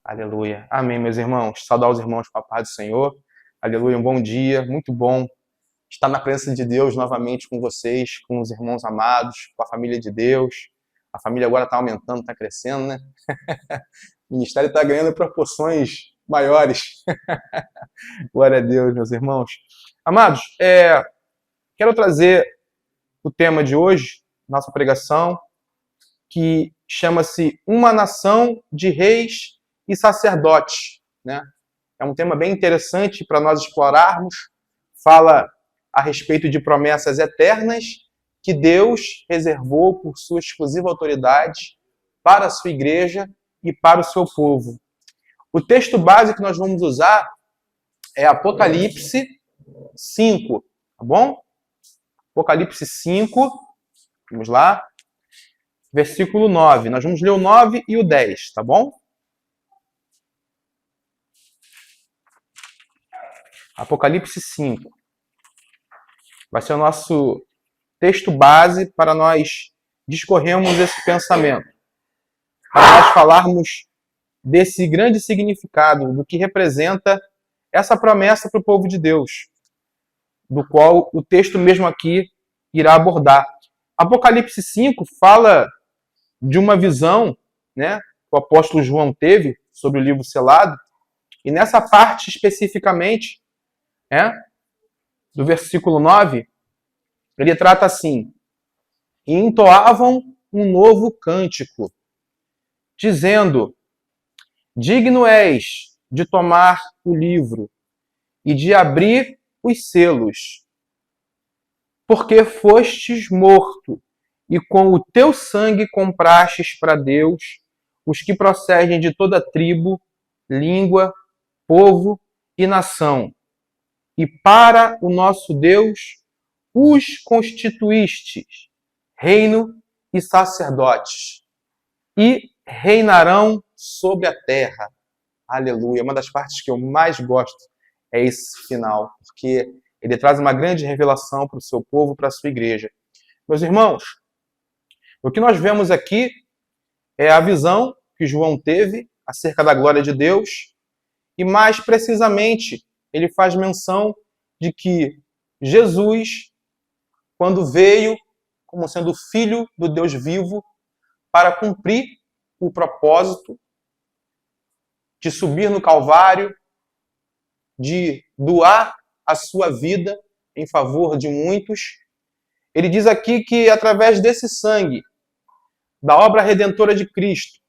Aleluia. Amém, meus irmãos. Saudar os irmãos com a paz do Senhor. Aleluia, um bom dia. Muito bom estar na presença de Deus novamente com vocês, com os irmãos amados, com a família de Deus. A família agora está aumentando, está crescendo, né? O ministério está ganhando proporções maiores. Glória a Deus, meus irmãos. Amados, quero trazer o tema de hoje, nossa pregação, que chama-se Uma Nação de Reis e Sacerdotes, né? É um tema bem interessante para nós explorarmos. Fala a respeito de promessas eternas que Deus reservou por sua exclusiva autoridade para a sua igreja e para o seu povo. O texto base que nós vamos usar é Apocalipse 5, tá bom? Apocalipse 5, vamos lá. Versículo 9. Nós vamos ler o 9 e o 10, tá bom? Apocalipse 5. Vai ser o nosso texto base para nós discorrermos esse pensamento. Para nós falarmos desse grande significado, do que representa essa promessa para o povo de Deus, do qual o texto mesmo aqui irá abordar. Apocalipse 5 fala de uma visão, né, que o apóstolo João teve sobre o livro selado, e nessa parte especificamente, do versículo 9, ele trata assim: e entoavam um novo cântico, dizendo: digno és de tomar o livro e de abrir os selos, porque fostes morto, e com o teu sangue comprastes para Deus os que procedem de toda tribo, língua, povo e nação. E para o nosso Deus os constituístes reino e sacerdotes, e reinarão sobre a terra. Aleluia. Uma das partes que eu mais gosto é esse final, porque ele traz uma grande revelação para o seu povo, para a sua igreja. Meus irmãos, o que nós vemos aqui é a visão que João teve acerca da glória de Deus, e mais precisamente, ele faz menção de que Jesus, quando veio como sendo filho do Deus vivo, para cumprir o propósito de subir no Calvário, de doar a sua vida em favor de muitos, ele diz aqui que através desse sangue, da obra redentora de Cristo,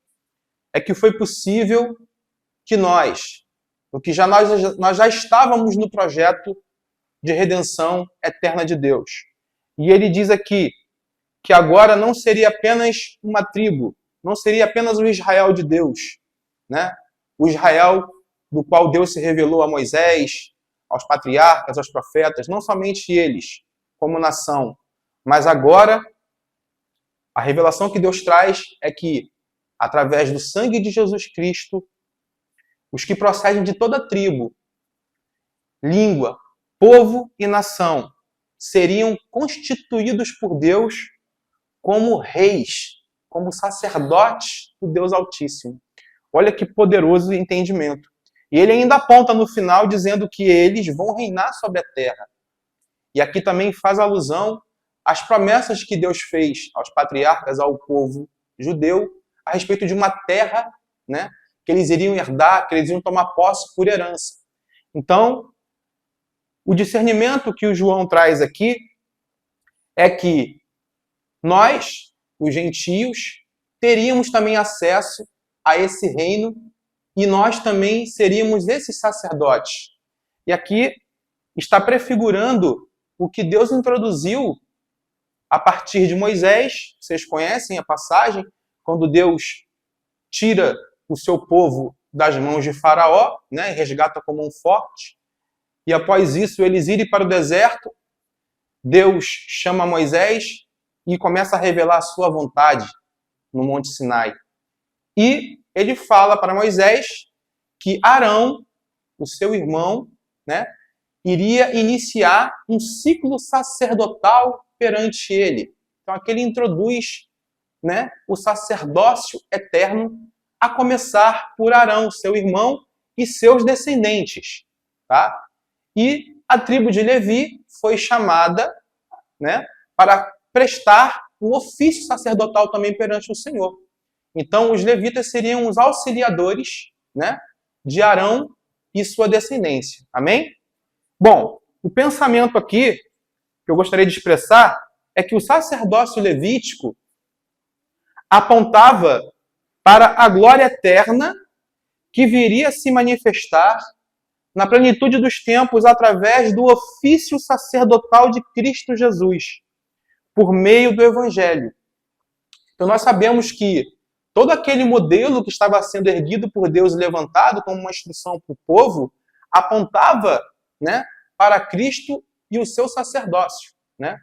é que foi possível que nós já estávamos no projeto de redenção eterna de Deus. E ele diz aqui que agora não seria apenas uma tribo, não seria apenas o Israel de Deus, né? O Israel do qual Deus se revelou a Moisés, aos patriarcas, aos profetas, não somente eles, como nação, mas agora a revelação que Deus traz é que, através do sangue de Jesus Cristo, os que procedem de toda tribo, língua, povo e nação seriam constituídos por Deus como reis, como sacerdotes do Deus Altíssimo. Olha que poderoso entendimento. E ele ainda aponta no final dizendo que eles vão reinar sobre a terra. E aqui também faz alusão às promessas que Deus fez aos patriarcas, ao povo judeu, a respeito de uma terra, né, que eles iriam herdar, que eles iriam tomar posse por herança. Então, o discernimento que o João traz aqui é que nós, os gentios, teríamos também acesso a esse reino e nós também seríamos esses sacerdotes. E aqui está prefigurando o que Deus introduziu a partir de Moisés. Vocês conhecem a passagem, quando Deus tira o seu povo das mãos de Faraó, né, e resgata como um forte. E após isso, eles irem para o deserto, Deus chama Moisés e começa a revelar a sua vontade no Monte Sinai. E ele fala para Moisés que Arão, o seu irmão, né, iria iniciar um ciclo sacerdotal perante ele. Então aqui ele introduz, né, o sacerdócio eterno a começar por Arão, seu irmão, e seus descendentes. Tá? E a tribo de Levi foi chamada, né, para prestar o ofício sacerdotal também perante o Senhor. Então, os levitas seriam os auxiliadores, né, de Arão e sua descendência. Amém? Bom, o pensamento aqui que eu gostaria de expressar é que o sacerdócio levítico apontava para a glória eterna que viria a se manifestar na plenitude dos tempos através do ofício sacerdotal de Cristo Jesus, por meio do Evangelho. Então nós sabemos que todo aquele modelo que estava sendo erguido por Deus e levantado como uma instrução para o povo, apontava, né, para Cristo e o seu sacerdócio. Né?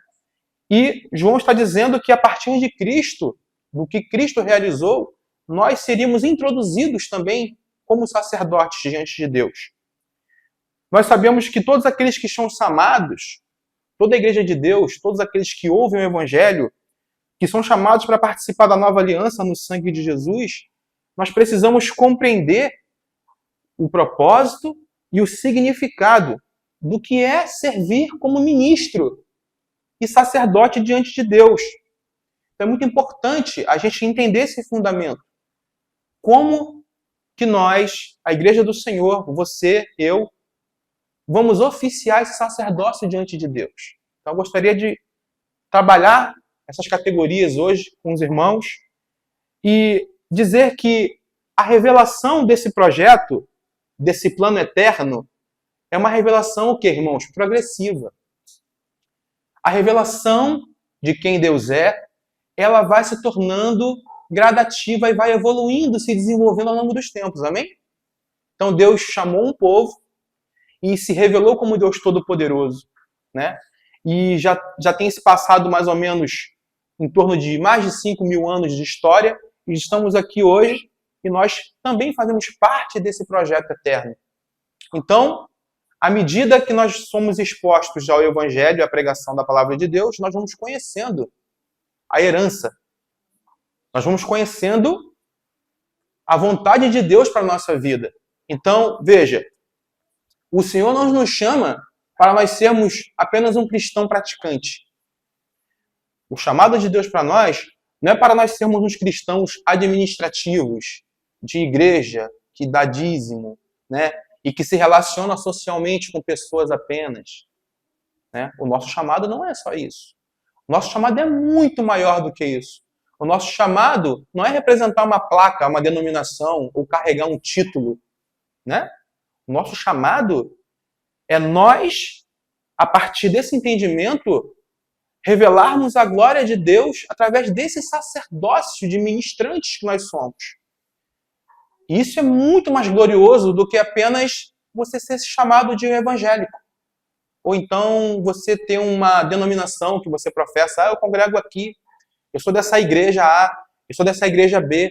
E João está dizendo que a partir de Cristo, do que Cristo realizou, nós seríamos introduzidos também como sacerdotes diante de Deus. Nós sabemos que todos aqueles que são chamados, toda a igreja de Deus, todos aqueles que ouvem o Evangelho, que são chamados para participar da nova aliança no sangue de Jesus, nós precisamos compreender o propósito e o significado do que é servir como ministro e sacerdote diante de Deus. Então é muito importante a gente entender esse fundamento. Como que nós, a igreja do Senhor, você, eu, vamos oficiar esse sacerdócio diante de Deus. Então eu gostaria de trabalhar essas categorias hoje com os irmãos e dizer que a revelação desse projeto, desse plano eterno, é uma revelação o quê, irmãos? Progressiva. A revelação de quem Deus é, ela vai se tornando gradativa e vai evoluindo, se desenvolvendo ao longo dos tempos. Amém? Então Deus chamou um povo e se revelou como Deus Todo-Poderoso, né? E já tem se passado mais ou menos em torno de mais de 5.000 anos de história, e estamos aqui hoje, e nós também fazemos parte desse projeto eterno. Então, à medida que nós somos expostos ao Evangelho e à pregação da Palavra de Deus, nós vamos conhecendo a herança. Nós vamos conhecendo a vontade de Deus para a nossa vida. Então, veja, o Senhor não nos chama para nós sermos apenas um cristão praticante. O chamado de Deus para nós não é para nós sermos uns cristãos administrativos, de igreja, que dá dízimo, né? E que se relaciona socialmente com pessoas apenas. Né? O nosso chamado não é só isso. O nosso chamado é muito maior do que isso. O nosso chamado não é representar uma placa, uma denominação, ou carregar um título. Né? O nosso chamado é nós, a partir desse entendimento, revelarmos a glória de Deus através desse sacerdócio de ministrantes que nós somos. E isso é muito mais glorioso do que apenas você ser chamado de evangélico. Ou então você ter uma denominação que você professa, eu congrego aqui, eu sou dessa igreja A, eu sou dessa igreja B,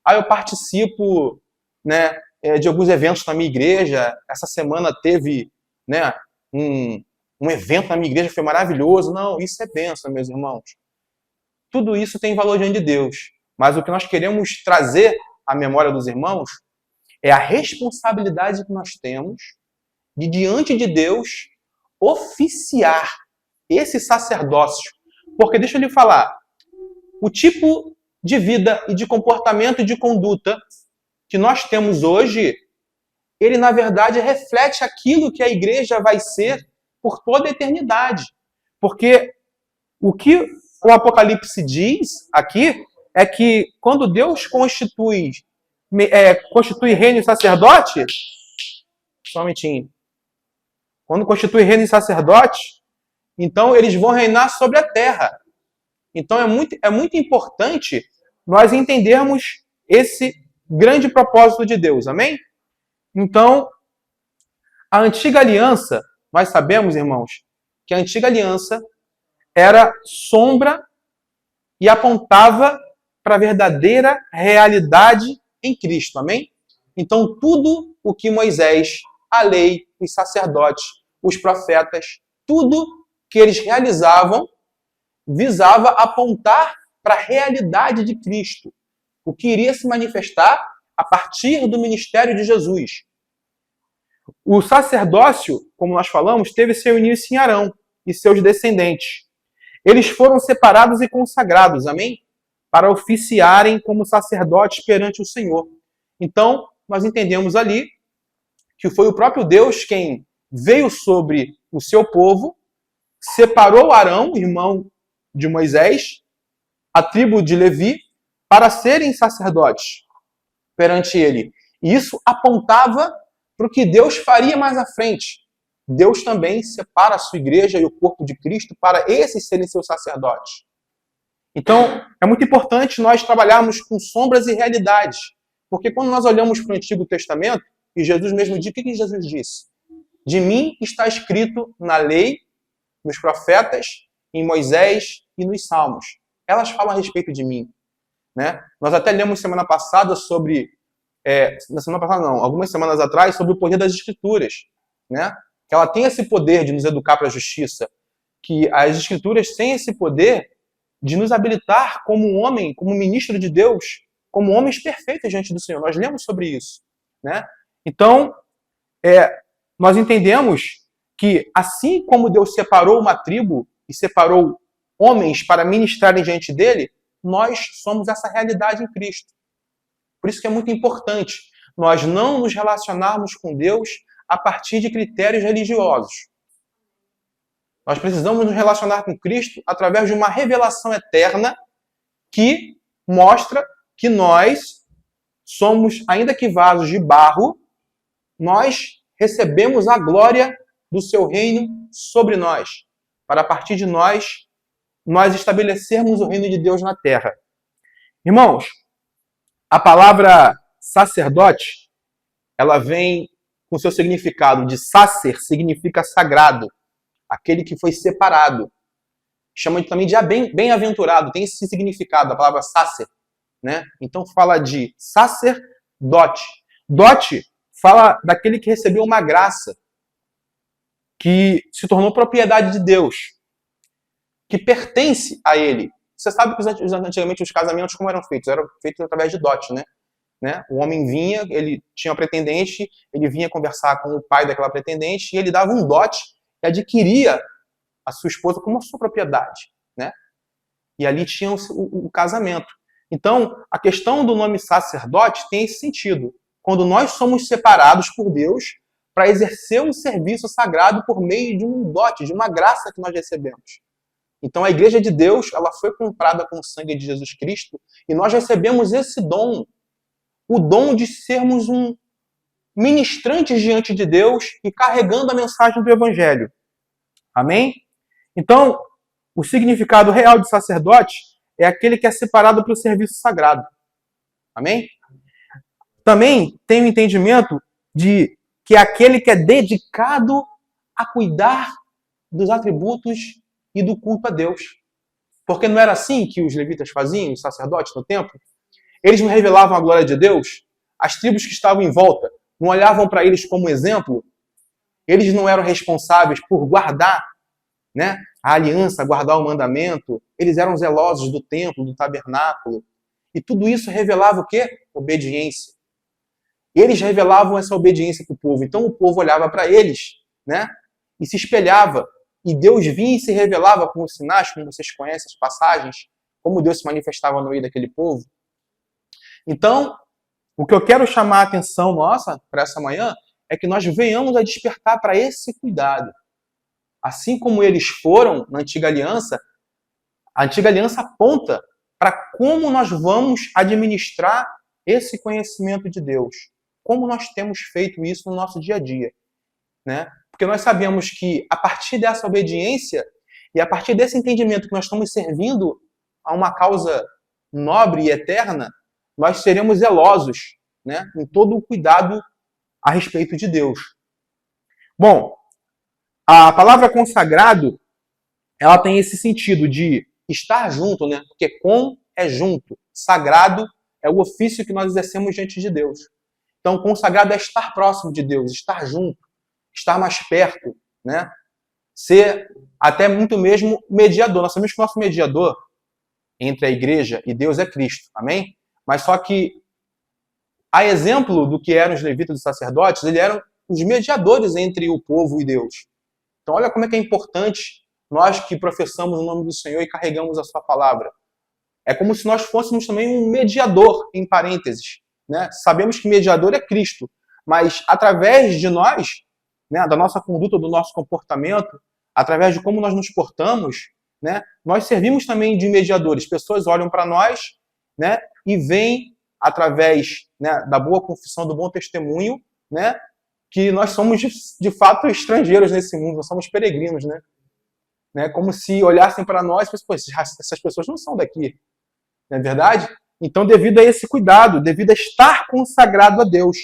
eu participo, né, de alguns eventos na minha igreja, essa semana teve, né, um evento na minha igreja, foi maravilhoso. Não, isso é bênção, meus irmãos. Tudo isso tem valor diante de Deus. Mas o que nós queremos trazer à memória dos irmãos é a responsabilidade que nós temos de, diante de Deus, oficiar esse sacerdócio. Porque, deixa eu lhe falar, o tipo de vida e de comportamento e de conduta que nós temos hoje, ele, na verdade, reflete aquilo que a igreja vai ser por toda a eternidade. Porque o que o Apocalipse diz aqui é que quando Deus constitui reino e sacerdote, só um minutinho. Quando constitui reino e sacerdote, então eles vão reinar sobre a terra. Então é muito importante nós entendermos esse grande propósito de Deus. Amém? Então, a antiga aliança, nós sabemos, irmãos, que a antiga aliança era sombra e apontava para a verdadeira realidade em Cristo. Amém? Então, tudo o que Moisés, a lei, os sacerdotes, os profetas, tudo que eles realizavam, visava apontar para a realidade de Cristo, o que iria se manifestar a partir do ministério de Jesus. O sacerdócio, como nós falamos, teve seu início em Arão e seus descendentes. Eles foram separados e consagrados, amém? Para oficiarem como sacerdotes perante o Senhor. Então, nós entendemos ali que foi o próprio Deus quem veio sobre o seu povo, separou Arão, irmão de Moisés, a tribo de Levi, para serem sacerdotes perante ele. E isso apontava para o que Deus faria mais à frente. Deus também separa a sua igreja e o corpo de Cristo para esses serem seus sacerdotes. Então, é muito importante nós trabalharmos com sombras e realidades. Porque quando nós olhamos para o Antigo Testamento, e Jesus mesmo disse, o que Jesus disse? De mim está escrito na lei, nos profetas, em Moisés e nos Salmos. Elas falam a respeito de mim. Né? Nós até lemos semana passada sobre... na semana passada não, algumas semanas atrás, sobre o poder das Escrituras. Né? Que ela tem esse poder de nos educar para a justiça. Que as Escrituras têm esse poder de nos habilitar como homem, como ministro de Deus, como homens perfeitos diante do Senhor. Nós lemos sobre isso. Né? Então, nós entendemos que assim como Deus separou uma tribo e separou homens para ministrarem diante dele, nós somos essa realidade em Cristo. Por isso que é muito importante nós não nos relacionarmos com Deus a partir de critérios religiosos. Nós precisamos nos relacionar com Cristo através de uma revelação eterna que mostra que nós somos, ainda que vasos de barro, nós recebemos a glória do seu reino sobre nós, para a partir de nós estabelecermos o reino de Deus na terra. Irmãos, a palavra sacerdote, ela vem com seu significado de sacer, significa sagrado, aquele que foi separado. Chama também de bem-aventurado, tem esse significado, a palavra sacer. Né? Então fala de sacerdote. Dote fala daquele que recebeu uma graça, que se tornou propriedade de Deus, que pertence a ele. Você sabe que antigamente os casamentos como eram feitos? Eram feitos através de dote, né? O homem vinha, ele tinha uma pretendente, ele vinha conversar com o pai daquela pretendente e ele dava um dote e adquiria a sua esposa como a sua propriedade. Né? E ali tinha o casamento. Então, a questão do nome sacerdote tem esse sentido. Quando nós somos separados por Deus para exercer um serviço sagrado por meio de um dote, de uma graça que nós recebemos. Então, a igreja de Deus, ela foi comprada com o sangue de Jesus Cristo e nós recebemos esse dom, o dom de sermos ministrantes diante de Deus e carregando a mensagem do Evangelho. Amém? Então, o significado real de sacerdote é aquele que é separado para o serviço sagrado. Amém? Também tem o entendimento de que é aquele que é dedicado a cuidar dos atributos e do culto a Deus. Porque não era assim que os levitas faziam, os sacerdotes no templo? Eles não revelavam a glória de Deus? As tribos que estavam em volta não olhavam para eles como exemplo? Eles não eram responsáveis por guardar, né, a aliança, guardar o mandamento? Eles eram zelosos do templo, do tabernáculo. E tudo isso revelava o quê? Obediência. Eles revelavam essa obediência para o povo. Então o povo olhava para eles, né, e se espelhava. E Deus vinha e se revelava com os sinais, como vocês conhecem as passagens, como Deus se manifestava no meio daquele povo. Então, o que eu quero chamar a atenção nossa para essa manhã é que nós venhamos a despertar para esse cuidado. Assim como eles foram na Antiga Aliança, a Antiga Aliança aponta para como nós vamos administrar esse conhecimento de Deus. Como nós temos feito isso no nosso dia a dia. Né? Porque nós sabemos que a partir dessa obediência e a partir desse entendimento que nós estamos servindo a uma causa nobre e eterna, nós seremos zelosos, né, em todo o cuidado a respeito de Deus. Bom, a palavra consagrado, ela tem esse sentido de estar junto, né? Porque com é junto, sagrado é o ofício que nós exercemos diante de Deus. Então, consagrado é estar próximo de Deus, estar junto, estar mais perto, né? Ser até muito mesmo mediador. Nós sabemos que o nosso mediador entre a igreja e Deus é Cristo, amém? Mas só que A exemplo do que eram os levitas e os sacerdotes, eles eram os mediadores entre o povo e Deus. Então, olha como é que é importante nós que professamos o nome do Senhor e carregamos a sua palavra. É como se nós fôssemos também um mediador, em parênteses. Né? Sabemos que mediador é Cristo, mas através de nós, né, da nossa conduta, do nosso comportamento, através de como nós nos portamos, né, nós servimos também de mediadores. Pessoas olham para nós, né, e veem, através, né, da boa confissão, do bom testemunho, né, que nós somos de fato estrangeiros nesse mundo, nós somos peregrinos, né? Como se olhassem para nós e fossem, essas pessoas não são daqui. Não é verdade? Então, devido a esse cuidado, devido a estar consagrado a Deus.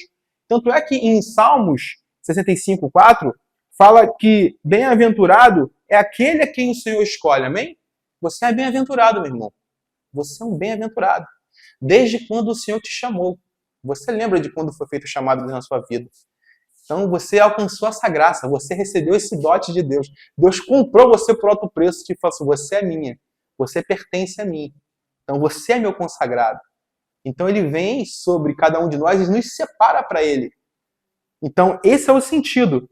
Tanto é que em Salmos 65:4 fala que bem-aventurado é aquele a quem o Senhor escolhe. Amém? Você é bem-aventurado, meu irmão. Você é um bem-aventurado. Desde quando o Senhor te chamou. Você lembra de quando foi feito o chamado na sua vida. Então, você alcançou essa graça. Você recebeu esse dote de Deus. Deus comprou você por alto preço e falou assim, você é minha. Você pertence a mim. Então, você é meu consagrado. Então, ele vem sobre cada um de nós e nos separa para ele. Então, esse é o sentido.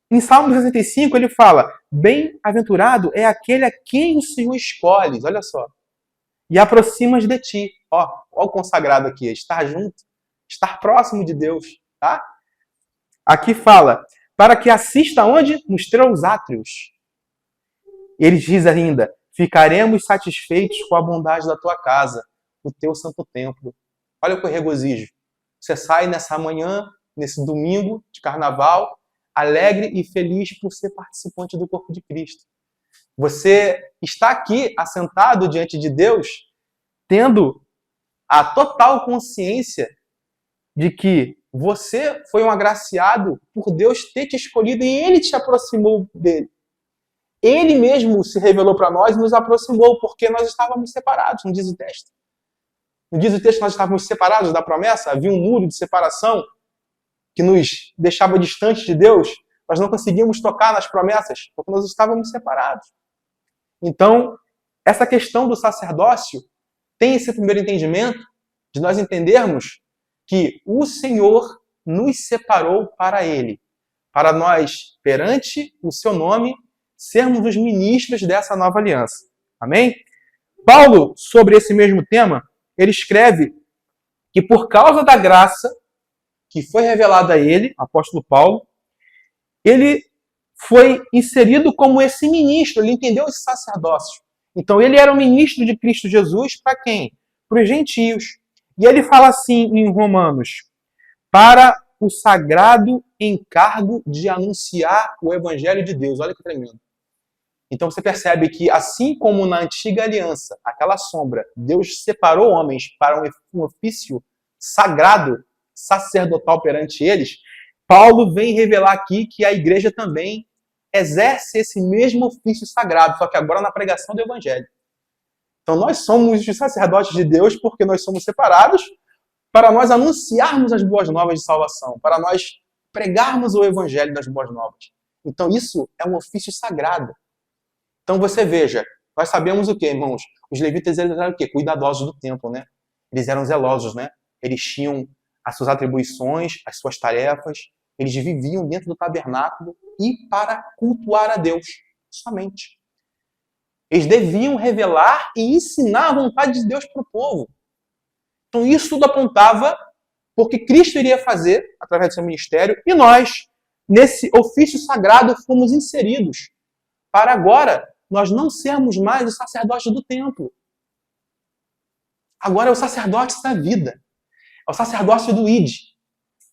Em Salmo 65, ele fala, bem-aventurado é aquele a quem o Senhor escolhe. Olha só. E aproximas de ti. Ó o consagrado aqui, estar junto, estar próximo de Deus. Tá? Aqui fala, para que assista onde? Nos teus átrios. Ele diz ainda, ficaremos satisfeitos com a bondade da tua casa, o teu santo templo. Olha o regozijo. Você sai nessa manhã, nesse domingo de carnaval, alegre e feliz por ser participante do corpo de Cristo. Você está aqui assentado diante de Deus, tendo a total consciência de que você foi um agraciado por Deus ter te escolhido e Ele te aproximou dele. Ele mesmo se revelou para nós e nos aproximou, porque nós estávamos separados, não diz o texto. Não diz o texto que nós estávamos separados da promessa? Havia um muro de separação que nos deixava distante de Deus. Nós não conseguíamos tocar nas promessas, porque nós estávamos separados. Então, essa questão do sacerdócio tem esse primeiro entendimento de nós entendermos que o Senhor nos separou para Ele, para nós, perante o seu nome, sermos os ministros dessa nova aliança. Amém? Paulo, sobre esse mesmo tema, ele escreve que por causa da graça que foi revelada a ele, apóstolo Paulo, ele foi inserido como esse ministro, ele entendeu esse sacerdócio. Então ele era o ministro de Cristo Jesus para quem? Para os gentios. E ele fala assim em Romanos, para o sagrado encargo de anunciar o evangelho de Deus. Olha que tremendo. Então você percebe que assim como na antiga aliança, aquela sombra, Deus separou homens para um ofício sagrado, sacerdotal perante eles, Paulo vem revelar aqui que a igreja também exerce esse mesmo ofício sagrado, só que agora na pregação do evangelho. Então nós somos os sacerdotes de Deus porque nós somos separados para nós anunciarmos as boas novas de salvação, para nós pregarmos o evangelho das boas novas. Então isso é um ofício sagrado. Então você veja, nós sabemos o que, irmãos? Os levitas eles eram o quê? Cuidadosos do templo, né? Eles eram zelosos, né? Eles tinham as suas atribuições, as suas tarefas, eles viviam dentro do tabernáculo e para cultuar a Deus, somente. Eles deviam revelar e ensinar a vontade de Deus para o povo. Então isso tudo apontava porque Cristo iria fazer através do seu ministério e nós, nesse ofício sagrado, fomos inseridos para agora nós não sermos mais os sacerdotes do templo. Agora é o sacerdote da vida. É o sacerdócio do ide.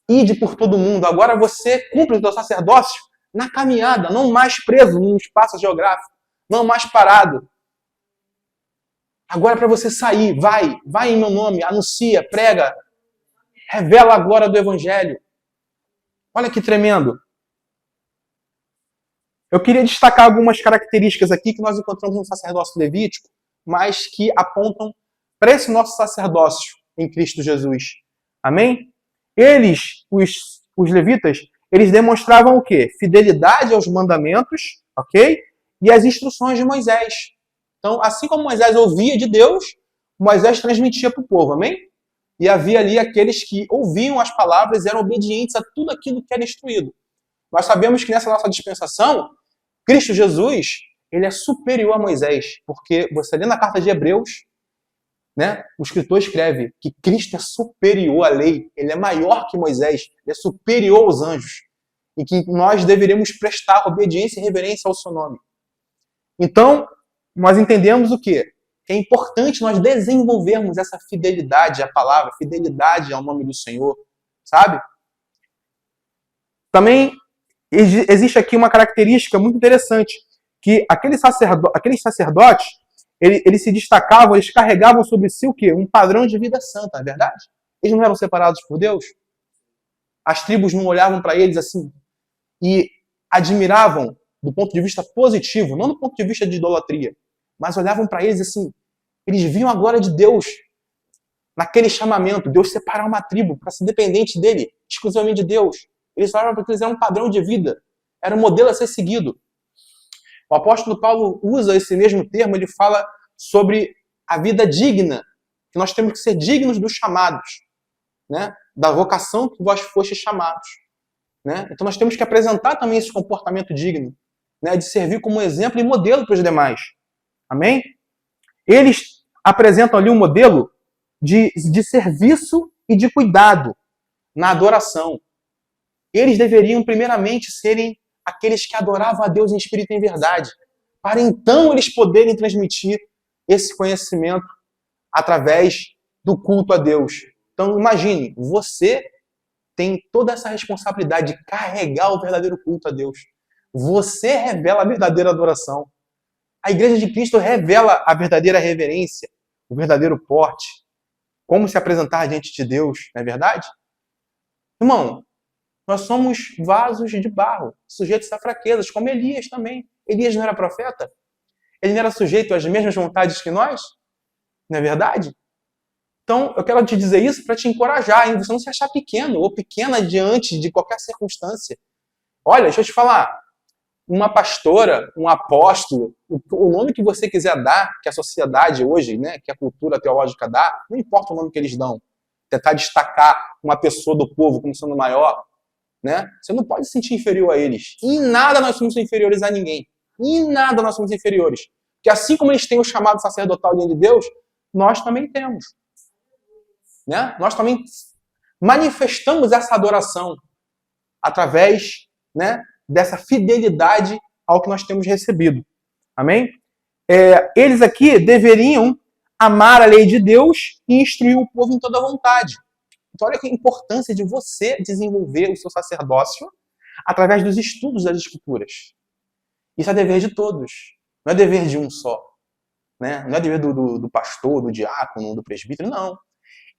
Ide por todo mundo. Agora você cumpre o seu sacerdócio na caminhada, não mais preso num espaço geográfico, não mais parado. Agora é para você sair, vai em meu nome, anuncia, prega, revela a glória do evangelho. Olha que tremendo. Eu queria destacar algumas características aqui que nós encontramos no sacerdócio levítico, mas que apontam para esse nosso sacerdócio em Cristo Jesus. Amém? Eles, os levitas, eles demonstravam o quê? Fidelidade aos mandamentos, ok? E às instruções de Moisés. Então, assim como Moisés ouvia de Deus, Moisés transmitia para o povo, amém? e havia ali aqueles que ouviam as palavras e eram obedientes a tudo aquilo que era instruído. Nós sabemos que nessa nossa dispensação, Cristo Jesus, ele é superior a Moisés, porque você lê na carta de Hebreus, né, o escritor escreve que Cristo é superior à lei, ele é maior que Moisés, ele é superior aos anjos, e que nós deveríamos prestar obediência e reverência ao seu nome. Então, nós entendemos o quê? Que é importante nós desenvolvermos essa fidelidade à palavra, fidelidade ao nome do Senhor, sabe? Também existe aqui uma característica muito interessante, que aqueles sacerdotes, eles se destacavam, eles carregavam sobre si o quê? Um padrão de vida santa, não é verdade? Eles não eram separados por Deus? As tribos não olhavam para eles assim e admiravam do ponto de vista positivo, não do ponto de vista de idolatria, mas olhavam para eles assim, eles viam a glória de Deus naquele chamamento, Deus separar uma tribo para ser dependente dele, exclusivamente de Deus. Eles olhavam para eles, era um padrão de vida, era um modelo a ser seguido. O apóstolo Paulo usa esse mesmo termo, ele fala sobre a vida digna, que nós temos que ser dignos dos chamados, né? Da vocação que vós fostes chamados. Né? Então nós temos que apresentar também esse comportamento digno, né? De servir como exemplo e modelo para os demais. Amém? Eles apresentam ali um modelo de serviço e de cuidado na adoração. Eles deveriam primeiramente serem aqueles que adoravam a Deus em espírito e em verdade, para então eles poderem transmitir esse conhecimento através do culto a Deus. Então imagine, você tem toda essa responsabilidade de carregar o verdadeiro culto a Deus. Você revela a verdadeira adoração. A Igreja de Cristo revela a verdadeira reverência, o verdadeiro porte, como se apresentar diante de Deus, não é verdade? Irmão, nós somos vasos de barro, sujeitos a fraquezas, como Elias também. Elias não era profeta? Ele não era sujeito às mesmas vontades que nós? Não é verdade? Então, eu quero te dizer isso para te encorajar, hein? Você não se achar pequeno ou pequena diante de qualquer circunstância. Olha, deixa eu te falar. Uma pastora, um apóstolo, o nome que você quiser dar, que a sociedade hoje, né, que a cultura teológica dá, não importa o nome que eles dão. Tentar destacar uma pessoa do povo como sendo maior, né? Você não pode se sentir inferior a eles. Em nada nós somos inferiores a ninguém. Em nada nós somos inferiores. Porque assim como eles têm o chamado sacerdotal diante de Deus, nós também temos. Né? Nós também manifestamos essa adoração através, né, dessa fidelidade ao que nós temos recebido. Amém? Eles aqui deveriam amar a lei de Deus e instruir o povo em toda a vontade. Então olha que importância de você desenvolver o seu sacerdócio através dos estudos das Escrituras. Isso é dever de todos. Não é dever de um só. Né? Não é dever do pastor, do diácono, do presbítero, não.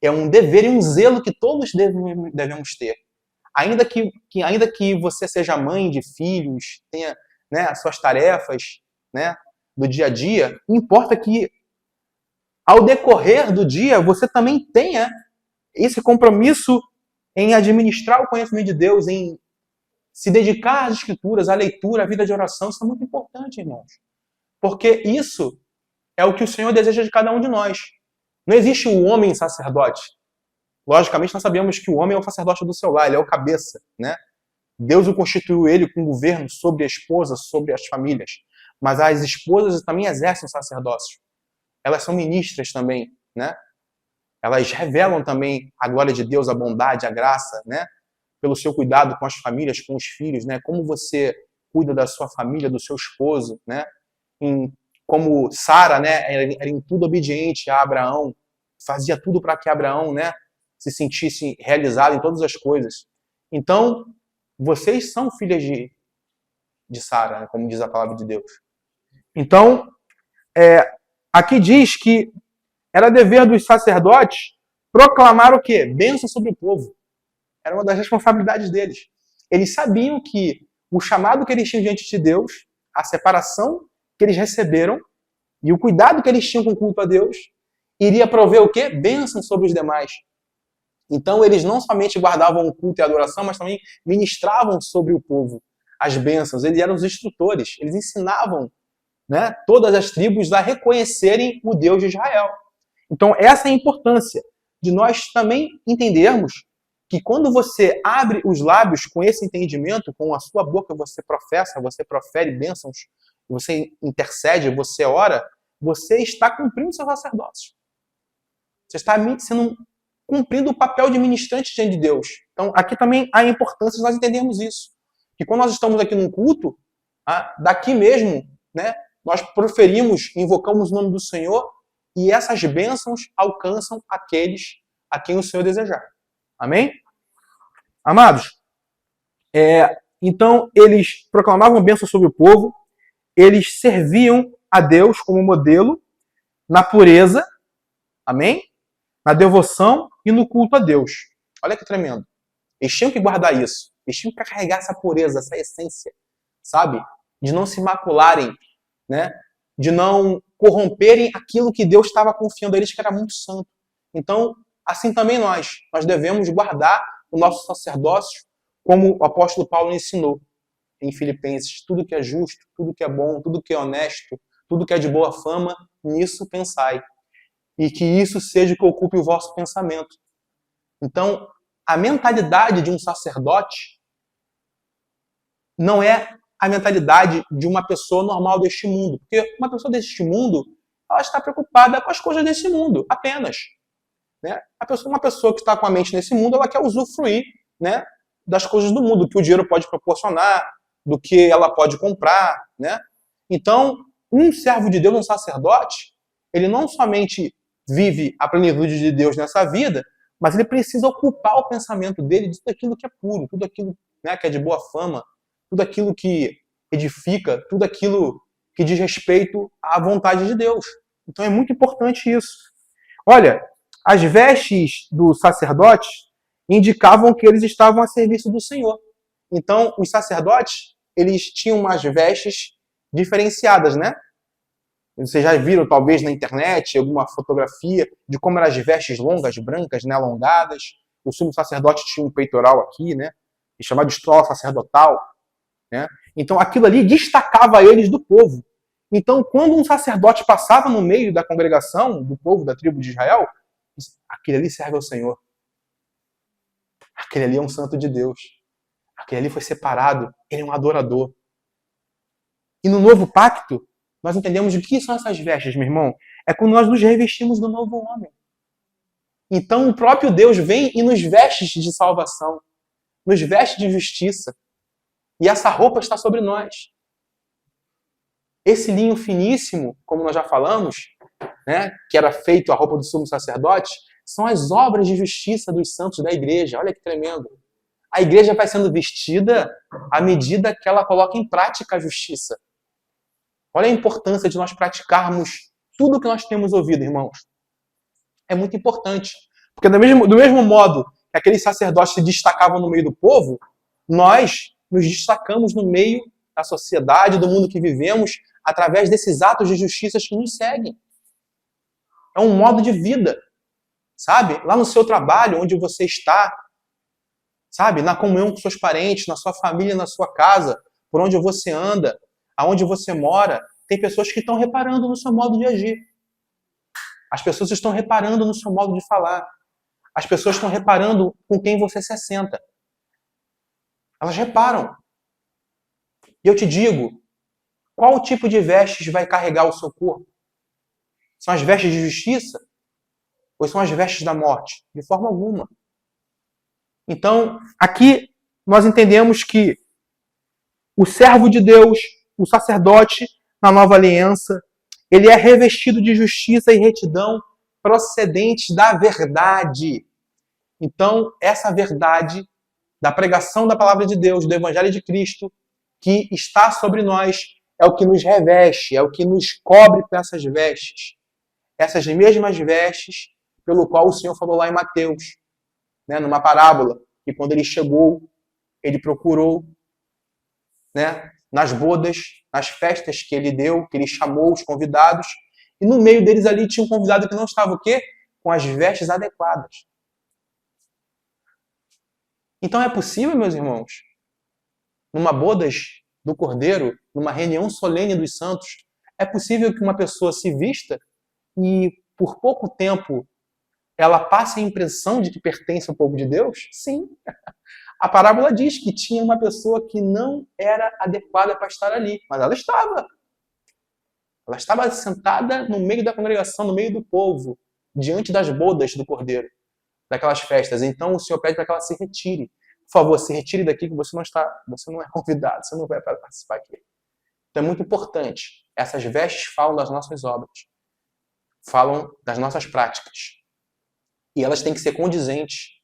É um dever e um zelo que todos devemos ter. Ainda que você seja mãe de filhos, tenha, né, as suas tarefas, né, do dia a dia, importa que ao decorrer do dia você também tenha esse compromisso em administrar o conhecimento de Deus, em se dedicar às Escrituras, à leitura, à vida de oração. Isso é muito importante, irmãos. Porque isso é o que o Senhor deseja de cada um de nós. Não existe um homem sacerdote. Logicamente, nós sabemos que o homem é o sacerdote do seu lar, ele é o cabeça, né? Deus o constituiu ele com governo sobre a esposa, sobre as famílias. Mas as esposas também exercem o sacerdócio. Elas são ministras também, né? Elas revelam também a glória de Deus, a bondade, a graça, né? Pelo seu cuidado com as famílias, com os filhos, né? Como você cuida da sua família, do seu esposo, né? Como Sara, né? Era em tudo obediente a Abraão, fazia tudo para que Abraão, né, se sentisse realizado em todas as coisas. Então, vocês são filhas de Sara, né, como diz a palavra de Deus. Então, aqui diz que era dever dos sacerdotes proclamar o quê? Bênção sobre o povo. Era uma das responsabilidades deles. Eles sabiam que o chamado que eles tinham diante de Deus, a separação que eles receberam e o cuidado que eles tinham com o culto a Deus, iria prover o quê? Bênção sobre os demais. Então, eles não somente guardavam o culto e a adoração, mas também ministravam sobre o povo as bênçãos. Eles eram os instrutores. Eles ensinavam, né, todas as tribos a reconhecerem o Deus de Israel. Então, essa é a importância de nós também entendermos que quando você abre os lábios com esse entendimento, com a sua boca você professa, você profere bênçãos, você intercede, você ora, você está cumprindo o seu sacerdócio. Você está cumprindo o papel de ministrante diante de Deus. Então, aqui também há importância de nós entendermos isso. Que quando nós estamos aqui num culto, daqui mesmo, né, nós proferimos, invocamos o nome do Senhor e essas bênçãos alcançam aqueles a quem o Senhor desejar. Amém? Amados, então eles proclamavam bênção sobre o povo, eles serviam a Deus como modelo na pureza, amém? Na devoção e no culto a Deus. Olha que tremendo. Eles tinham que guardar isso. Eles tinham que carregar essa pureza, essa essência, sabe? De não se macularem, né? De não corromperem aquilo que Deus estava confiando a eles, que era muito santo. Então, assim também nós devemos guardar o nosso sacerdócio, como o apóstolo Paulo ensinou em Filipenses. Tudo que é justo, tudo que é bom, tudo que é honesto, tudo que é de boa fama, nisso pensai. E que isso seja o que ocupe o vosso pensamento. Então, a mentalidade de um sacerdote não é a mentalidade de uma pessoa normal deste mundo. Porque uma pessoa deste mundo, ela está preocupada com as coisas desse mundo, apenas. Né? Uma pessoa que está com a mente nesse mundo, ela quer usufruir, né, das coisas do mundo, do que o dinheiro pode proporcionar, do que ela pode comprar. Né? Então, um servo de Deus, um sacerdote, ele não somente vive a plenitude de Deus nessa vida, mas ele precisa ocupar o pensamento dele de tudo aquilo que é puro, tudo aquilo, né, que é de boa fama, tudo aquilo que edifica, tudo aquilo que diz respeito à vontade de Deus. Então é muito importante isso. Olha, as vestes do sacerdote indicavam que eles estavam a serviço do Senhor. Então, os sacerdotes, eles tinham umas vestes diferenciadas, né? Vocês já viram, talvez, na internet, alguma fotografia de como eram as vestes longas, brancas, né, alongadas. O sumo sacerdote tinha um peitoral aqui, né? E chamado de estola sacerdotal. Né? Então, aquilo ali destacava eles do povo. Então, quando um sacerdote passava no meio da congregação, do povo, da tribo de Israel, aquele ali serve ao Senhor. Aquele ali é um santo de Deus. Aquele ali foi separado. Ele é um adorador. E no novo pacto, nós entendemos o que são essas vestes, meu irmão. É quando nós nos revestimos do novo homem. Então, o próprio Deus vem e nos veste de salvação. Nos veste de justiça. E essa roupa está sobre nós. Esse linho finíssimo, como nós já falamos, né, que era feito a roupa do sumo sacerdote, são as obras de justiça dos santos da igreja. Olha que tremendo. A igreja vai sendo vestida à medida que ela coloca em prática a justiça. Olha a importância de nós praticarmos tudo o que nós temos ouvido, irmãos. É muito importante. Porque do mesmo modo que aqueles sacerdotes se destacavam no meio do povo, nós nos destacamos no meio da sociedade, do mundo que vivemos, através desses atos de justiça que nos seguem. É um modo de vida, sabe? Lá no seu trabalho, onde você está, sabe? Na comunhão com seus parentes, na sua família, na sua casa, por onde você anda, aonde você mora, tem pessoas que estão reparando no seu modo de agir. As pessoas estão reparando no seu modo de falar. As pessoas estão reparando com quem você se assenta. Elas reparam. E eu te digo, qual tipo de vestes vai carregar o seu corpo? São as vestes de justiça? Ou são as vestes da morte? De forma alguma. Então, aqui nós entendemos que o servo de Deus, o sacerdote na nova aliança, ele é revestido de justiça e retidão procedentes da verdade. Então, essa verdade da pregação da palavra de Deus, do Evangelho de Cristo, que está sobre nós, é o que nos reveste, é o que nos cobre com essas vestes. Essas mesmas vestes pelo qual o Senhor falou lá em Mateus, né, numa parábola, que quando ele chegou, ele procurou, né, nas bodas, nas festas que ele deu, que ele chamou os convidados, e no meio deles ali tinha um convidado que não estava o quê? Com as vestes adequadas. Então é possível, meus irmãos, numa bodas do Cordeiro, numa reunião solene dos santos, é possível que uma pessoa se vista e por pouco tempo ela passa a impressão de que pertence ao povo de Deus? Sim. A parábola diz que tinha uma pessoa que não era adequada para estar ali, mas ela estava. Ela estava sentada no meio da congregação, no meio do povo, diante das bodas do Cordeiro, daquelas festas. Então o Senhor pede para que ela se retire. Por favor, se retire daqui que você não é convidado, você não vai participar aqui. Então é muito importante. Essas vestes falam das nossas obras, falam das nossas práticas. E elas têm que ser condizentes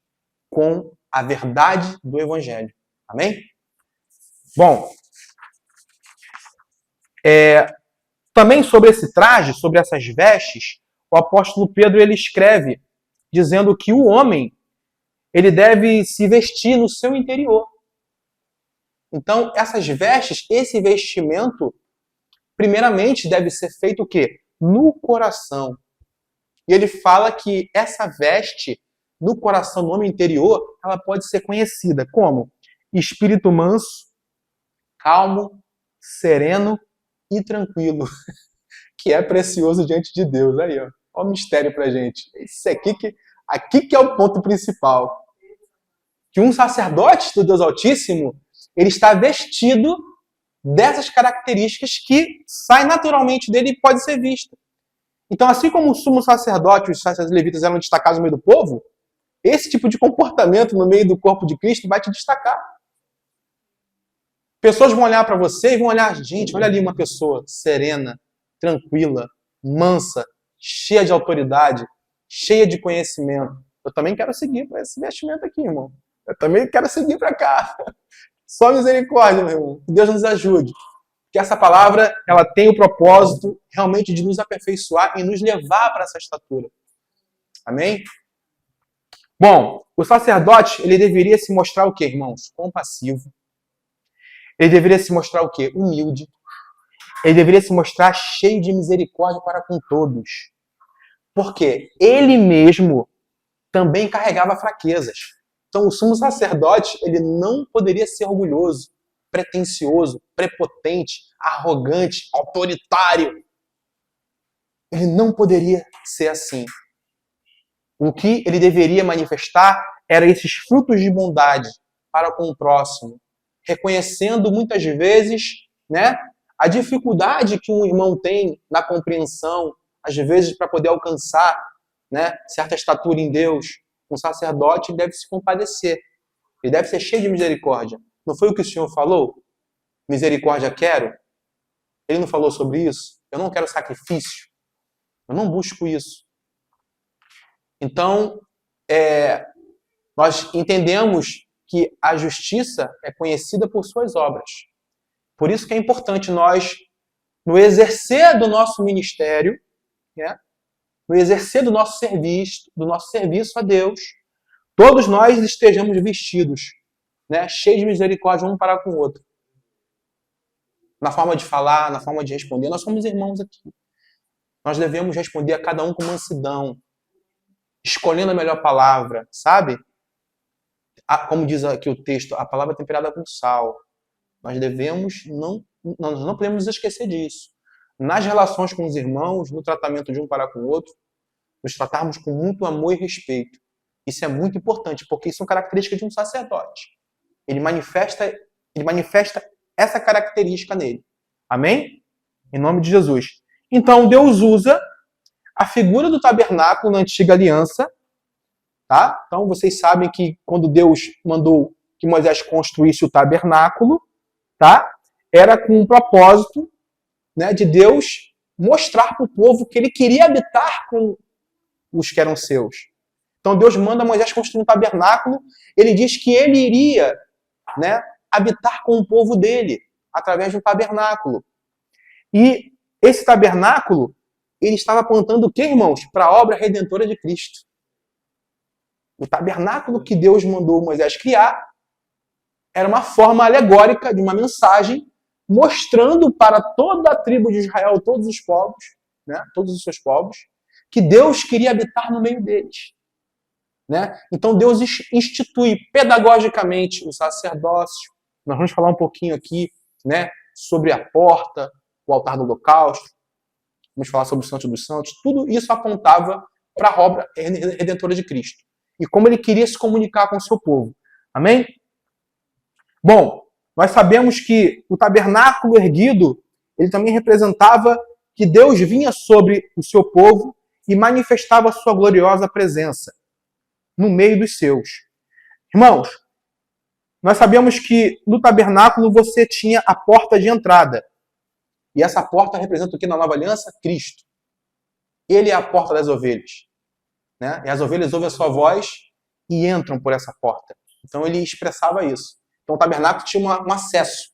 com a verdade do Evangelho. Amém? Bom, também sobre esse traje, sobre essas vestes, o apóstolo Pedro ele escreve dizendo que o homem ele deve se vestir no seu interior. Então, essas vestes, esse vestimento, primeiramente deve ser feito o quê? No coração. E ele fala que essa veste no coração do homem interior, ela pode ser conhecida como espírito manso, calmo, sereno e tranquilo, que é precioso diante de Deus. Aí, ó. Olha o mistério pra gente. Esse aqui que é o ponto principal. Que um sacerdote do Deus Altíssimo, ele está vestido dessas características que saem naturalmente dele e pode ser vista. Então, assim como o sumo sacerdote e os sacerdotes levitas eram destacados no meio do povo, esse tipo de comportamento no meio do corpo de Cristo vai te destacar. Pessoas vão olhar para você e vão olhar, gente, olha ali uma pessoa serena, tranquila, mansa, cheia de autoridade, cheia de conhecimento. Eu também quero seguir para esse vestimento aqui, irmão. Eu também quero seguir para cá. Só misericórdia, meu irmão. Que Deus nos ajude. Que essa palavra ela tem o propósito realmente de nos aperfeiçoar e nos levar para essa estatura. Amém? Bom, o sacerdote ele deveria se mostrar o quê, irmãos? Compassivo. Ele deveria se mostrar o quê? Humilde. Ele deveria se mostrar cheio de misericórdia para com todos. Porque ele mesmo também carregava fraquezas. Então, o sumo sacerdote, ele não poderia ser orgulhoso, pretensioso, prepotente, arrogante, autoritário. Ele não poderia ser assim. O que ele deveria manifestar eram esses frutos de bondade para com o próximo, reconhecendo muitas vezes, né, a dificuldade que um irmão tem na compreensão, às vezes para poder alcançar, né, certa estatura em Deus. Um sacerdote deve se compadecer. Ele deve ser cheio de misericórdia. Não foi o que o Senhor falou? Misericórdia quero? Ele não falou sobre isso? Eu não quero sacrifício. Eu não busco isso. Então, nós entendemos que a justiça é conhecida por suas obras. Por isso que é importante nós, no exercer do nosso ministério, né, no exercer do nosso serviço a Deus, todos nós estejamos vestidos, né, cheios de misericórdia um para com o outro. Na forma de falar, na forma de responder. Nós somos irmãos aqui. Nós devemos responder a cada um com mansidão, escolhendo a melhor palavra, sabe? Como diz aqui o texto, a palavra temperada com sal. Nós não podemos nos esquecer disso. Nas relações com os irmãos, no tratamento de um para com o outro, nos tratarmos com muito amor e respeito. Isso é muito importante, porque isso é uma característica de um sacerdote. Ele manifesta essa característica nele. Amém? Em nome de Jesus. Então, Deus usa a figura do tabernáculo na antiga aliança. Tá? Então, vocês sabem que quando Deus mandou que Moisés construísse o tabernáculo, tá? Era com o propósito, né, de Deus mostrar para o povo que ele queria habitar com os que eram seus. Então, Deus manda Moisés construir um tabernáculo. Ele diz que ele iria, né, habitar com o povo dele, através de um tabernáculo. E esse tabernáculo, ele estava apontando o quê, irmãos? Para a obra redentora de Cristo. O tabernáculo que Deus mandou Moisés criar era uma forma alegórica de uma mensagem mostrando para toda a tribo de Israel, todos os povos, né, todos os seus povos, que Deus queria habitar no meio deles. Né? Então Deus institui pedagogicamente o sacerdócio. Nós vamos falar um pouquinho aqui, né, sobre a porta, o altar do holocausto. Vamos falar sobre o Santo dos Santos. Tudo isso apontava para a obra redentora de Cristo. E como ele queria se comunicar com o seu povo. Amém? Bom, nós sabemos que o tabernáculo erguido, ele também representava que Deus vinha sobre o seu povo e manifestava a sua gloriosa presença no meio dos seus. Irmãos, nós sabemos que no tabernáculo você tinha a porta de entrada. E essa porta representa o que na nova aliança? Cristo. Ele é a porta das ovelhas. Né? E as ovelhas ouvem a sua voz e entram por essa porta. Então ele expressava isso. Então o tabernáculo tinha um acesso.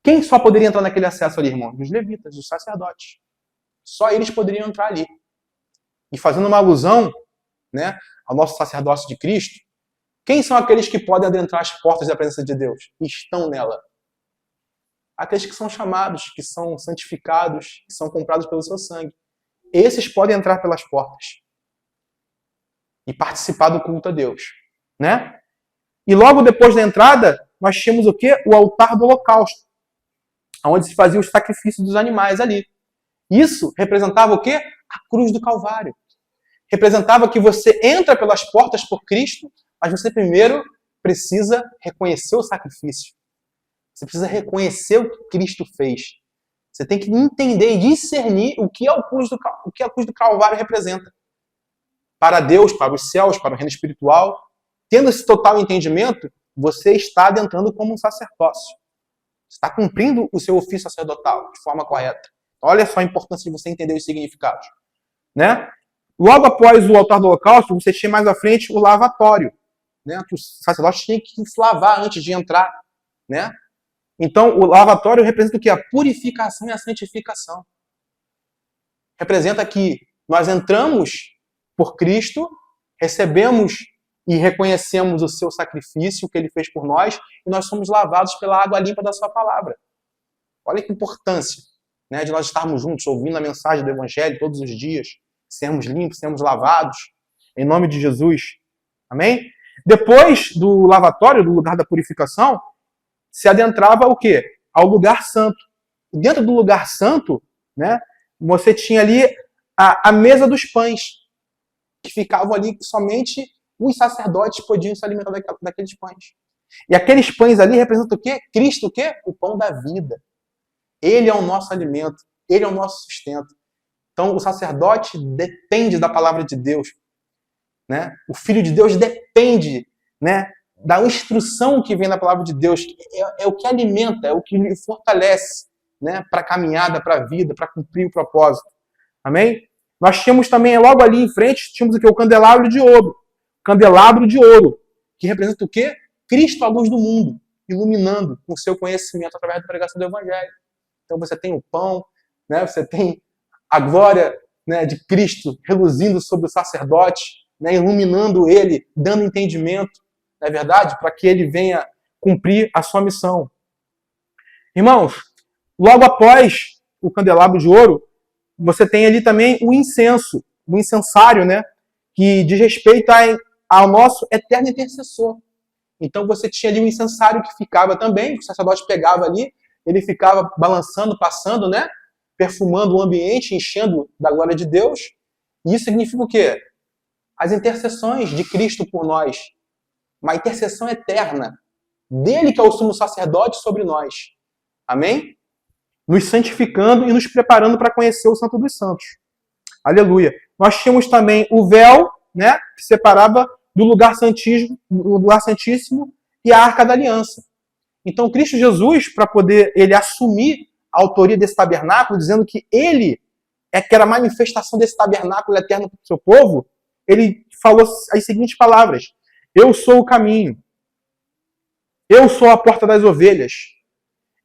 Quem só poderia entrar naquele acesso ali, irmão? Os levitas, os sacerdotes. Só eles poderiam entrar ali. E fazendo uma alusão, né, ao nosso sacerdócio de Cristo, quem são aqueles que podem adentrar as portas da presença de Deus? E estão nela. Aqueles que são chamados, que são santificados, que são comprados pelo seu sangue. Esses podem entrar pelas portas e participar do culto a Deus, né? E logo depois da entrada, nós tínhamos o quê? O altar do holocausto, onde se fazia os sacrifícios dos animais ali. Isso representava o quê? A cruz do Calvário. Representava que você entra pelas portas por Cristo, mas você primeiro precisa reconhecer o sacrifício. Você precisa reconhecer o que Cristo fez. Você tem que entender e discernir o que a cruz do Calvário representa. Para Deus, para os céus, para o reino espiritual. Tendo esse total entendimento, você está adentrando como um sacerdócio. Você está cumprindo o seu ofício sacerdotal de forma correta. Olha só a importância de você entender os significados. Né? Logo após o altar do holocausto, você tinha mais à frente o lavatório. Né? Que os sacerdotes tinham que se lavar antes de entrar. Né? Então, o lavatório representa o quê? A purificação e a santificação. Representa que nós entramos por Cristo, recebemos e reconhecemos o seu sacrifício, o que ele fez por nós, e nós somos lavados pela água limpa da sua palavra. Olha que importância, né, de nós estarmos juntos, ouvindo a mensagem do Evangelho todos os dias, sermos limpos, sermos lavados, em nome de Jesus. Amém? Depois do lavatório, do lugar da purificação, se adentrava o quê? Ao lugar santo. Dentro do lugar santo, né, você tinha ali a mesa dos pães, que ficavam ali que somente os sacerdotes podiam se alimentar daqueles pães. E aqueles pães ali representam o quê? Cristo, o quê? O pão da vida. Ele é o nosso alimento, ele é o nosso sustento. Então, o sacerdote depende da palavra de Deus. Né? O Filho de Deus depende, né, da instrução que vem da palavra de Deus. É o que alimenta, é o que lhe fortalece, né, para a caminhada, para a vida, para cumprir o propósito. Amém? Nós tínhamos também, logo ali em frente, tínhamos o quê? O candelabro de ouro. Candelabro de ouro, que representa o quê? Cristo, a luz do mundo, iluminando com o seu conhecimento através da pregação do Evangelho. Então você tem o pão, né? Você tem a glória, né, de Cristo reluzindo sobre o sacerdote, né, iluminando ele, dando entendimento, não é verdade? Para que ele venha cumprir a sua missão. Irmãos, logo após o candelabro de ouro, você tem ali também o incenso, o incensário, né, que diz respeito ao nosso eterno intercessor. Então você tinha ali um incensário que ficava também, o sacerdote pegava ali, ele ficava balançando, passando, né, perfumando o ambiente, enchendo da glória de Deus. E isso significa o quê? As intercessões de Cristo por nós. Uma intercessão eterna. Dele que é o sumo sacerdote sobre nós. Amém? Nos santificando e nos preparando para conhecer o Santo dos Santos. Aleluia. Nós tínhamos também o véu, né, que separava do lugar santíssimo e a Arca da Aliança. Então, Cristo Jesus, para poder ele assumir a autoria desse tabernáculo, dizendo que ele é que era a manifestação desse tabernáculo eterno para o seu povo, ele falou as seguintes palavras: eu sou o caminho, eu sou a porta das ovelhas,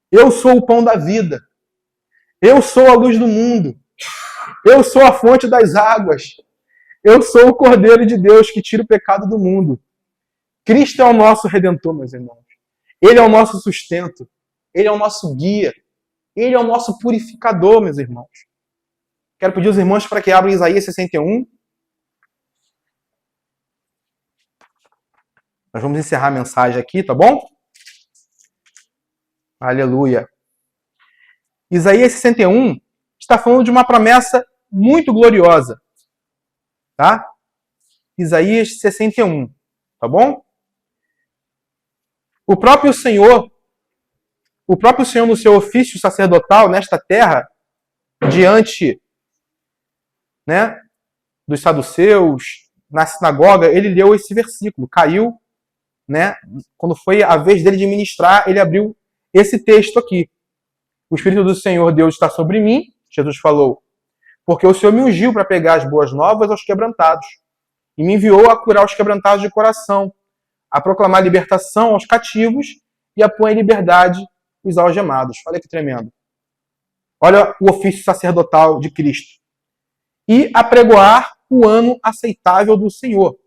eu sou o pão da vida, eu sou a luz do mundo, eu sou a fonte das águas, eu sou o Cordeiro de Deus que tira o pecado do mundo. Cristo é o nosso Redentor, meus irmãos. Ele é o nosso sustento, ele é o nosso guia, ele é o nosso purificador, meus irmãos. Quero pedir aos irmãos para que abram Isaías 61. Nós vamos encerrar a mensagem aqui, tá bom? Aleluia. Isaías 61 está falando de uma promessa muito gloriosa. tá? Isaías 61, tá bom? O próprio Senhor no seu ofício sacerdotal nesta terra, diante, né, dos saduceus, na sinagoga, ele leu esse versículo, caiu, né, quando foi a vez dele de ministrar, ele abriu esse texto aqui. O Espírito do Senhor Deus está sobre mim, Jesus falou, porque o Senhor me ungiu para pregar as boas novas aos quebrantados, e me enviou a curar os quebrantados de coração, a proclamar libertação aos cativos e a pôr em liberdade os algemados. Olha que tremendo. Olha o ofício sacerdotal de Cristo. E apregoar o ano aceitável do Senhor,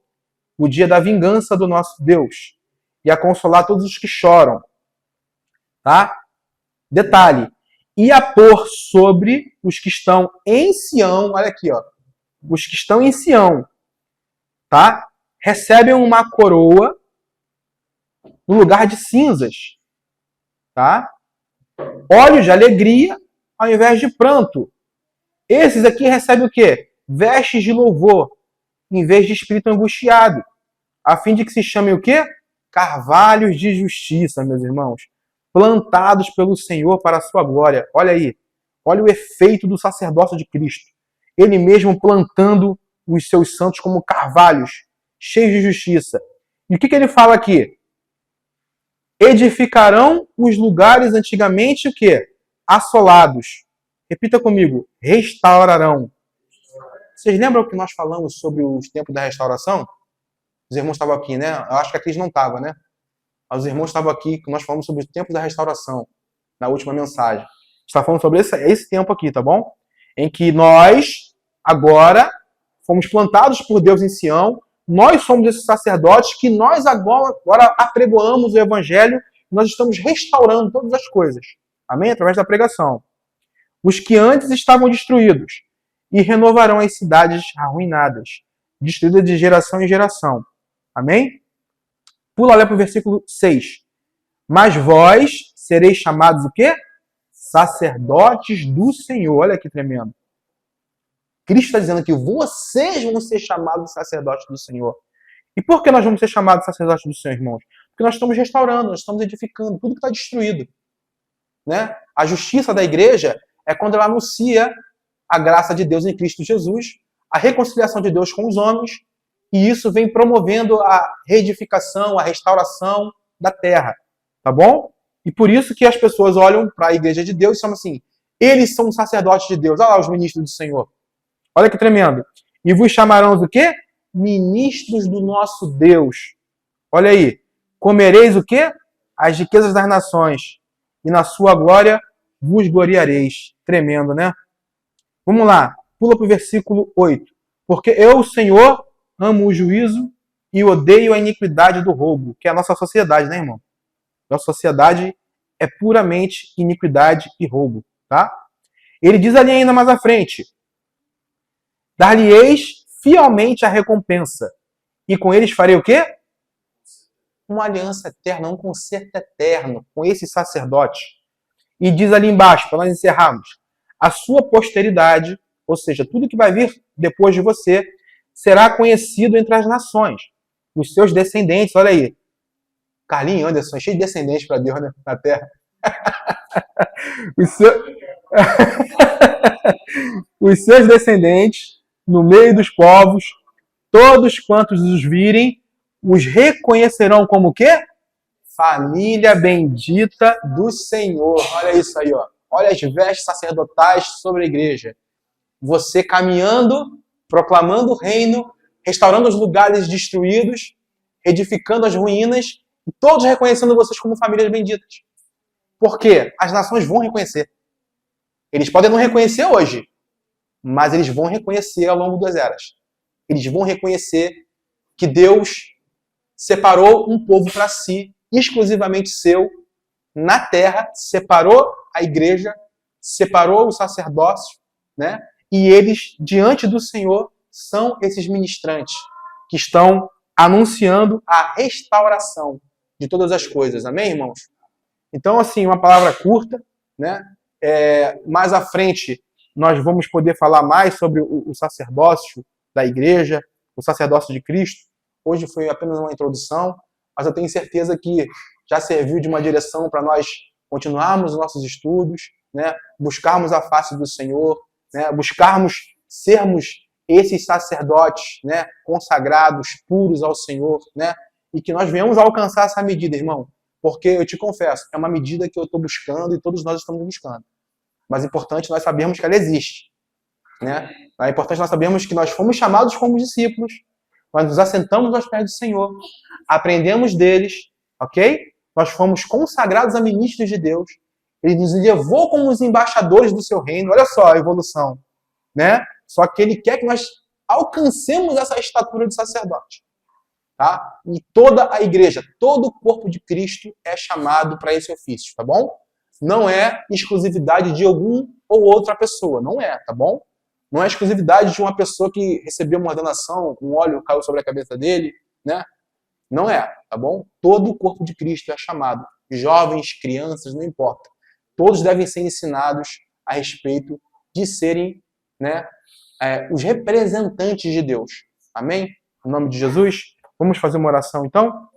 o dia da vingança do nosso Deus, e a consolar todos os que choram. Tá? Detalhe. E a pôr sobre os que estão em Sião, olha aqui, ó, os que estão em Sião, tá? Recebem uma coroa no lugar de cinzas, tá? Olhos de alegria ao invés de pranto. Esses aqui recebem o quê? Vestes de louvor, em vez de espírito angustiado, a fim de que se chamem o quê? Carvalhos de justiça, meus irmãos, plantados pelo Senhor para a sua glória. Olha aí, olha o efeito do sacerdócio de Cristo. Ele mesmo plantando os seus santos como carvalhos, cheios de justiça. E o que ele fala aqui? Edificarão os lugares antigamente o quê? Assolados. Repita comigo, restaurarão. Vocês lembram que nós falamos sobre os tempos da restauração? Os irmãos estavam aqui, né? Eu acho que a Cris não estava, né? Os irmãos estavam aqui, que nós falamos sobre o tempo da restauração, na última mensagem. Está falando sobre esse tempo aqui, tá bom? Em que nós, agora, fomos plantados por Deus em Sião, nós somos esses sacerdotes que nós agora apregoamos o Evangelho, nós estamos restaurando todas as coisas. Amém? Através da pregação. Os que antes estavam destruídos, e renovarão as cidades arruinadas, destruídas de geração em geração. Amém? Pula lá para o versículo 6. Mas vós sereis chamados o quê? Sacerdotes do Senhor. Olha que tremendo. Cristo está dizendo que vocês vão ser chamados sacerdotes do Senhor. E por que nós vamos ser chamados sacerdotes do Senhor, irmãos? Porque nós estamos restaurando, nós estamos edificando tudo que está destruído. Né? A justiça da igreja é quando ela anuncia a graça de Deus em Cristo Jesus, a reconciliação de Deus com os homens, e isso vem promovendo a reedificação, a restauração da terra. Tá bom? E por isso que as pessoas olham para a igreja de Deus e chamam assim, eles são sacerdotes de Deus. Olha lá os ministros do Senhor. Olha que tremendo. E vos chamarão do quê? Ministros do nosso Deus. Olha aí. Comereis o quê? As riquezas das nações. E na sua glória vos gloriareis. Tremendo, né? Vamos lá. Pula para o versículo 8. Porque eu, o Senhor, amo o juízo e odeio a iniquidade do roubo. Que é a nossa sociedade, né, irmão? Nossa sociedade é puramente iniquidade e roubo. Tá? Ele diz ali ainda mais à frente. Dar-lhe-eis fielmente a recompensa. E com eles farei o quê? Uma aliança eterna, um concerto eterno com esse sacerdote. E diz ali embaixo, para nós encerrarmos, a sua posteridade, ou seja, tudo que vai vir depois de você, será conhecido entre as nações. Os seus descendentes, olha aí. Carlinhos Anderson, cheio de descendentes para Deus, né, na terra. Os seus descendentes, no meio dos povos, todos quantos os virem, os reconhecerão como o quê? Família bendita do Senhor. Olha isso aí, ó. Olha as vestes sacerdotais sobre a igreja. Você caminhando, proclamando o reino, restaurando os lugares destruídos, edificando as ruínas, e todos reconhecendo vocês como famílias benditas. Por quê? As nações vão reconhecer. Eles podem não reconhecer hoje, mas eles vão reconhecer ao longo das eras. Eles vão reconhecer que Deus separou um povo para si, exclusivamente seu, na terra, separou a igreja, separou o sacerdócio, né? E eles, diante do Senhor, são esses ministrantes que estão anunciando a restauração de todas as coisas. Amém, irmãos? Então, assim, uma palavra curta, né? Mais à frente, nós vamos poder falar mais sobre o sacerdócio da igreja, o sacerdócio de Cristo. Hoje foi apenas uma introdução, mas eu tenho certeza que já serviu de uma direção para nós continuarmos os nossos estudos, né? Buscarmos a face do Senhor, né? Buscarmos sermos esses sacerdotes, né? Consagrados, puros ao Senhor, né? E que nós venhamos a alcançar essa medida, irmão. Porque eu te confesso, é uma medida que eu estou buscando e todos nós estamos buscando. Mas é importante nós sabermos que ela existe, né? É importante nós sabermos que nós fomos chamados como discípulos, nós nos assentamos aos pés do Senhor, aprendemos deles, ok? Nós fomos consagrados a ministros de Deus, Ele nos levou como os embaixadores do seu reino, olha só a evolução, né? Só que Ele quer que nós alcancemos essa estatura de sacerdote, tá? E toda a igreja, todo o corpo de Cristo é chamado para esse ofício, tá bom? Não é exclusividade de algum ou outra pessoa, não é, tá bom? Não é exclusividade de uma pessoa que recebeu uma ordenação, um óleo caiu sobre a cabeça dele, né? Não é, tá bom? Todo o corpo de Cristo é chamado. Jovens, crianças, não importa. Todos devem ser ensinados a respeito de serem, né, os representantes de Deus. Amém? Em nome de Jesus. Vamos fazer uma oração então?